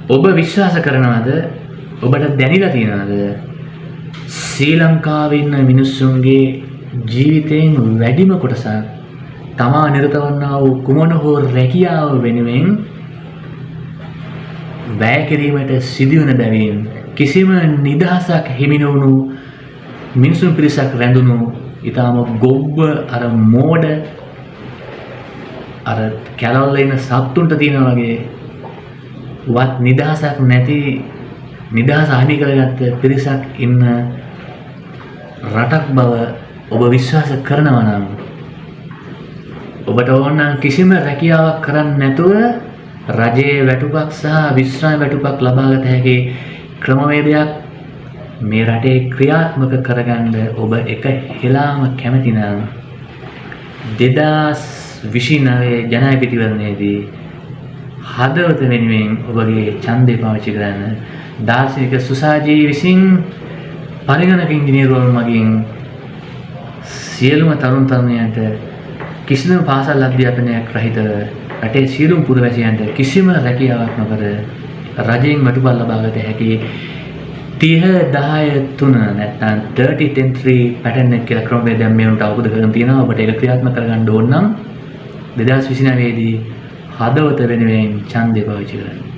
ඔබ විශ්වාස කරනවද? ඔබට දැනিলা තියෙනවද? ශ්‍රී ලංකාවේ ඉන්න මිනිස්සුන්ගේ ජීවිතයෙන් වැඩිම කොටසක් තමා නිරත වන්නා වූ කුමන හෝ රැකියාව වෙනුවෙන් වැය කිරීමට සිදුවන බැවින් කිසිම නිදහසක් හිමි නොවුණු මිනිසුන් පිරිසක් රැඳුණු ඊටම ගොබ්බ අර මෝඩ අර කැලවල ඉන්න සත්තුන්ට තියෙනා වගේ වත් නිදහසක් නැති නිදහස අහිමි කරගත්ත පිරිසක් ඉන්න රටක් බව ඔබ විශ්වාස කරනවා නම් ඔබට ඕන නම් කිසිම රැකියාවක් කරන්නේ නැතුව රජයේ වැටුපක් සහ විශ්‍රාම වැටුපක් ලබාගත හැකි ක්‍රමවේදයක් මේ රටේ ක්‍රියාත්මක කරගන්න ඔබ එක හෙලාම කැමති නම් 2029 ජනාධිපතිවරණයේදී හදවත වෙනුවෙන් ඔබගේ ඡන්දය පාවිච්චි කරන්න. දාර්ශනික සුසාජී විසින් පරිගණක ඉංජිනේරුවන් මගින් සියලුම තරුණ තරුණියන්ට කිසිම පාසල් අධ්‍යාපනයක් රහිතව රටේ සියලුම පුරවැසියන්ට කිසිම රැකියාවක් නොකර රජයෙන් වැටුපක් ලබාගත හැකි 30-10-3 නැත්නම් 30-10-3 පැටර්න් එක කියලා ක්‍රමවේදයක් මේ උන්ට අවබෝධ කරගන්න තියෙනවා. ඔබට ඒක ක්‍රියාත්මක කරගන්න ඕන නම් 2029 දී හදවත වෙනුවෙන් ඡන්දය පාවිච්චි කරන්න.